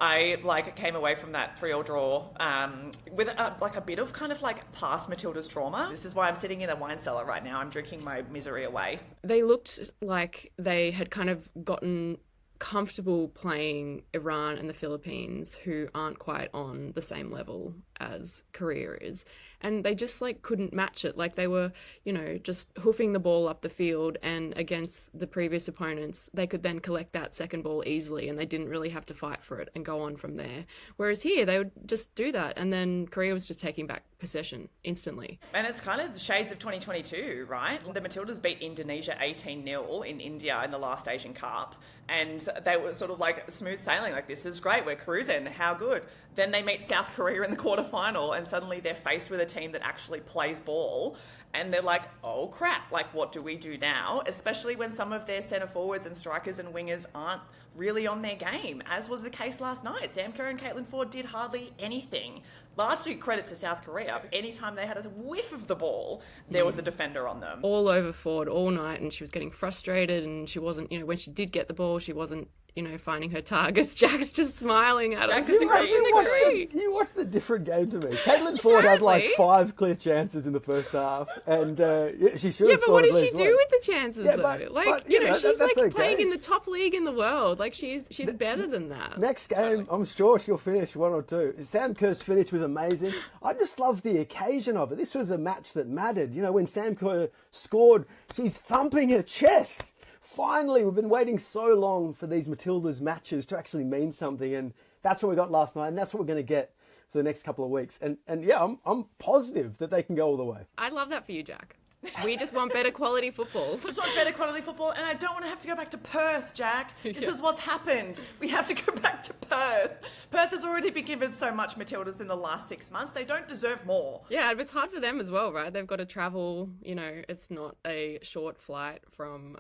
I came away from that 3-3 draw with a bit of kind of past Matilda's trauma. This is why I'm sitting in a wine cellar right now. I'm drinking my misery away. They looked like they had kind of gotten comfortable playing Iran and the Philippines, who aren't quite on the same level as Korea is. And they just couldn't match it. They were, just hoofing the ball up the field, and against the previous opponents, they could then collect that second ball easily, and they didn't really have to fight for it and go on from there. Whereas here, they would just do that, and then Korea was just taking back possession instantly. And it's kind of the shades of 2022, right? The Matildas beat Indonesia 18-0 in India in the last Asian Cup, and they were sort of smooth sailing, this is great, we're cruising, how good. Then they meet South Korea in the quarterfinal, and suddenly they're faced with a team that actually plays ball, and they're like, oh crap, what do we do now? Especially when some of their centre forwards and strikers and wingers aren't really on their game, as was the case last night. Sam Kerr and Caitlin Ford did hardly anything. Largely credit to South Korea. Anytime they had a whiff of the ball, there was a defender on them. All over Ford all night, and she was getting frustrated, and she wasn't, when she did get the ball, she wasn't, finding her targets. Jack's just smiling at Jack her. disagrees. You watched a different game to me. Caitlin Ford had 5 clear chances in the first half, and she should have Yeah, but what scored did at she least do one. with the chances, Yeah, though? but, She's that's okay. playing in the top league in the world. She's better than that. Next game, I'm sure she'll finish 1 or 2. Sam Kerr's finish was amazing. I just love the occasion of it. This was a match that mattered. When Sam Kerr scored, she's thumping her chest. Finally, we've been waiting so long for these Matildas matches to actually mean something, and that's what we got last night, and that's what we're going to get for the next couple of weeks. And yeah, I'm positive that they can go all the way. I love that for you, Jack. We just want better quality football. Just want better quality football, and I don't want to have to go back to Perth, Jack. This is what's happened. We have to go back to Perth. Perth has already been given so much Matildas in the last 6 months. They don't deserve more. Yeah, it's hard for them as well, right? They've got to travel. It's not a short flight from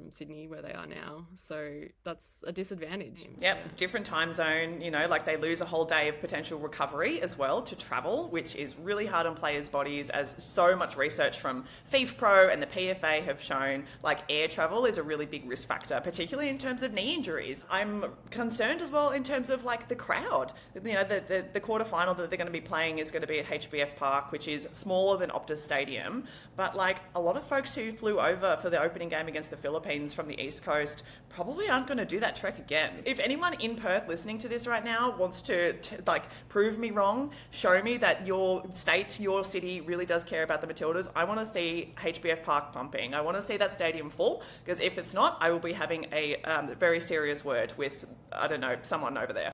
Sydney where they are now, so that's a disadvantage. Yep, Yeah. different time zone. They lose a whole day of potential recovery as well to travel, which is really hard on players' bodies, as so much research from FIFPro and the PFA have shown air travel is a really big risk factor, particularly in terms of knee injuries. I'm concerned as well in terms of the crowd. The quarterfinal that they're going to be playing is going to be at HBF Park, which is smaller than Optus Stadium, but a lot of folks who flew over for the opening game against the Philippines from the East Coast probably aren't going to do that trek again. If anyone in Perth listening to this right now wants to prove me wrong, show me that your state, your city really does care about the Matildas, I want to see HBF Park pumping. I want to see that stadium full, because if it's not, I will be having a very serious word with, I don't know, someone over there.